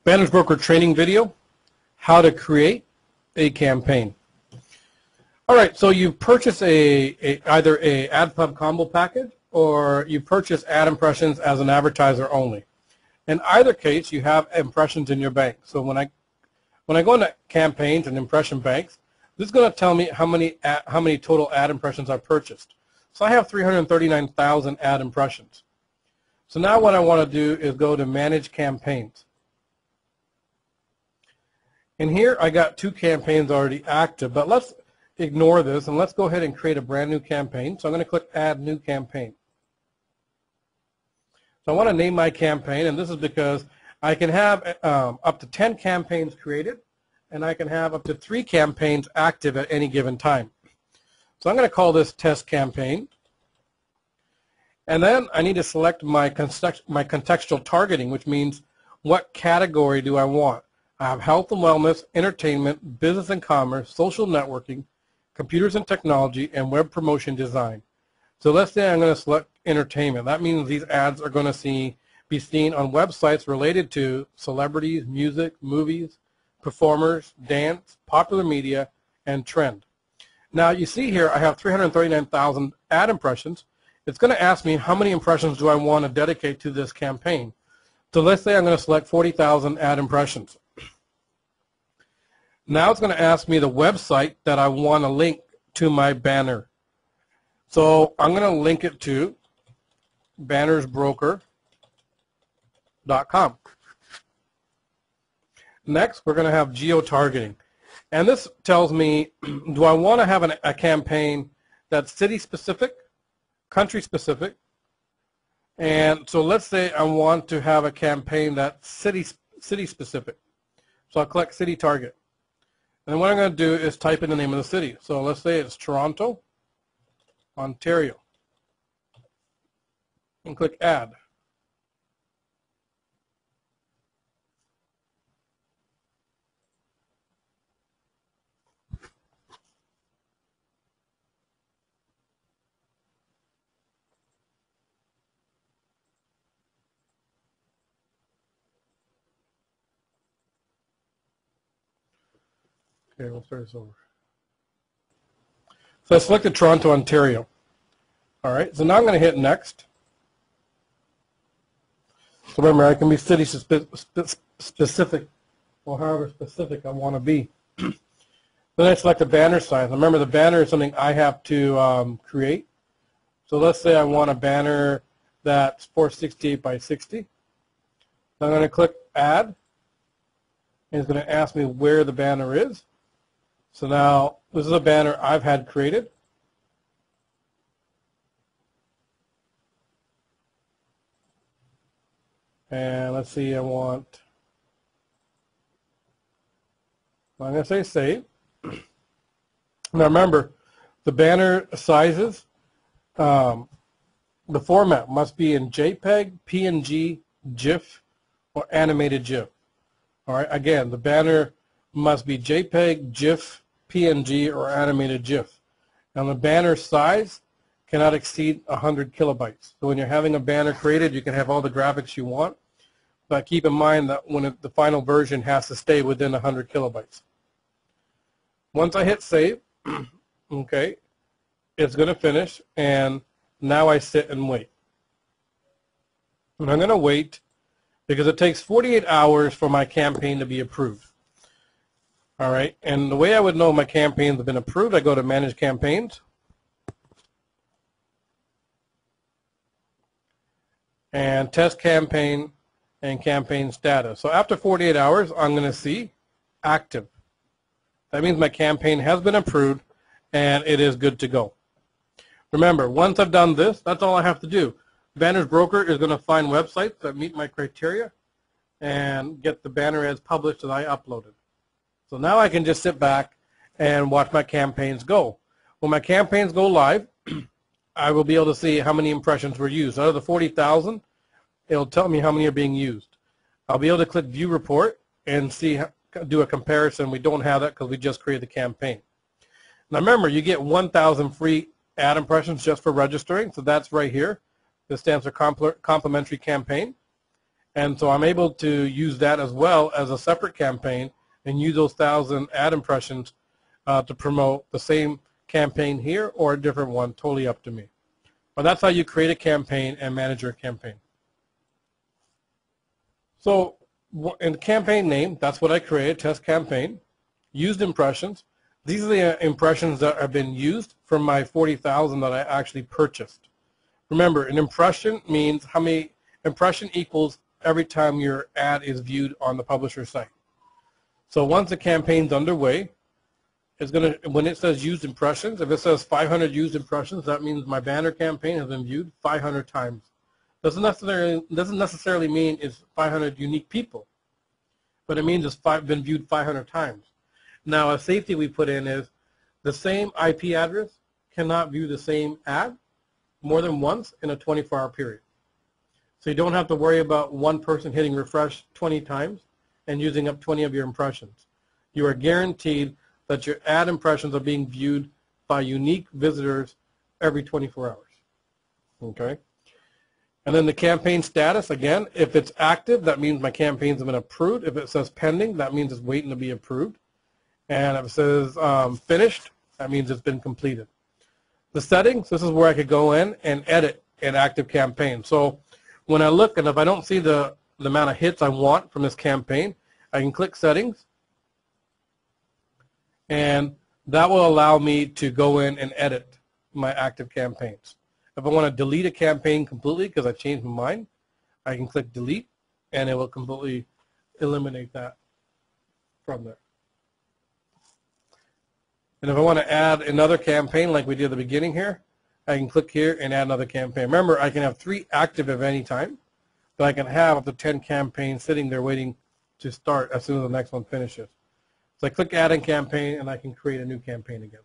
Banners Broker training video, how to create a campaign. All right, so you purchase either a AdPub combo package or you purchase ad impressions as an advertiser only. In either case, you have impressions in your bank. So when I go into campaigns and impression banks, this is going to tell me how many total ad impressions I purchased. So I have 339,000 ad impressions. So now what I want to do is go to Manage Campaigns. And here I got 2 campaigns already active, but let's ignore this and let's go ahead and create a brand new campaign. So I'm going to click Add New Campaign. So I want to name my campaign, and this is because I can have up to 10 campaigns created, and I can have up to 3 campaigns active at any given time. So I'm going to call this Test Campaign. And then I need to select my contextual targeting, which means what category do I want. I have health and wellness, entertainment, business and commerce, social networking, computers and technology, and web promotion design. So let's say I'm going to select entertainment. That means these ads are going to be seen on websites related to celebrities, music, movies, performers, dance, popular media, and trend. Now you see here I have 339,000 ad impressions. It's going to ask me how many impressions do I want to dedicate to this campaign. So let's say I'm going to select 40,000 ad impressions. Now it's going to ask me the website that I want to link to my banner. So I'm going to link it to bannersbroker.com. Next, we're going to have geo-targeting. And this tells me, do I want to have a campaign that's city-specific, country-specific? And so let's say I want to have a campaign that's city-specific. So I'll click City Target. And what I'm going to do is type in the name of the city. So let's say it's Toronto, Ontario. And click Add. Okay, we'll start this over. So I selected Toronto, Ontario. All right, so now I'm going to hit Next. So remember, I can be city specific, or however specific I want to be. Then I select the banner size. Remember, the banner is something I have to create. So let's say I want a banner that's 468 by 60. So I'm going to click Add, and it's going to ask me where the banner is. So now this is a banner I've had created. And let's see, I'm going to say Save. Now remember, the banner sizes, the format must be in JPEG, PNG, GIF, or animated GIF. All right, again, the banner must be JPEG, GIF, PNG, or animated GIF. And the banner size cannot exceed 100 kilobytes. So when you're having a banner created, you can have all the graphics you want, but keep in mind that the final version has to stay within 100 kilobytes. Once I hit Save, okay, it's going to finish, and now I sit and wait. And I'm going to wait because it takes 48 hours for my campaign to be approved. All right, and the way I would know my campaigns have been approved, I go to Manage Campaigns. And Test Campaign and Campaign Status. So after 48 hours, I'm going to see Active. That means my campaign has been approved and it is good to go. Remember, once I've done this, that's all I have to do. Banners Broker is going to find websites that meet my criteria and get the banner ads published that I uploaded. So now I can just sit back and watch my campaigns go. When my campaigns go live, I will be able to see how many impressions were used. Out of the 40,000, it'll tell me how many are being used. I'll be able to click View Report and do a comparison. We don't have that because we just created the campaign. Now remember, you get 1,000 free ad impressions just for registering, so that's right here. This stands for Complimentary Campaign. And so I'm able to use that as well as a separate campaign and use those 1,000 ad impressions to promote the same campaign here or a different one, totally up to me. But that's how you create a campaign and manage your campaign. So in the campaign name, that's what I created, test campaign. Used impressions. These are the impressions that have been used from my 40,000 that I actually purchased. Remember, an impression means how many impression equals every time your ad is viewed on the publisher site. So once the campaign's underway, it's going to, when it says used impressions, if it says 500 used impressions, that means my banner campaign has been viewed 500 times. Doesn't necessarily mean it's 500 unique people, but it means it's been viewed 500 times. Now, a safety we put in is the same IP address cannot view the same ad more than once in a 24-hour period. So you don't have to worry about one person hitting refresh 20 times and using up 20 of your impressions. You are guaranteed that your ad impressions are being viewed by unique visitors every 24 hours. Okay? And then the campaign status, again, if it's active, that means my campaigns have been approved. If it says pending, that means it's waiting to be approved. And if it says finished, that means it's been completed. The settings, this is where I could go in and edit an active campaign. So when I look, and if I don't see the amount of hits I want from this campaign, I can click settings, and that will allow me to go in and edit my active campaigns. If I want to delete a campaign completely because I changed my mind, I can click delete, and it will completely eliminate that from there. And if I want to add another campaign like we did at the beginning here, I can click here and add another campaign. Remember, I can have 3 active at any time, but I can have up to 10 campaigns sitting there waiting to start as soon as the next one finishes. So I click add in campaign, and I can create a new campaign again.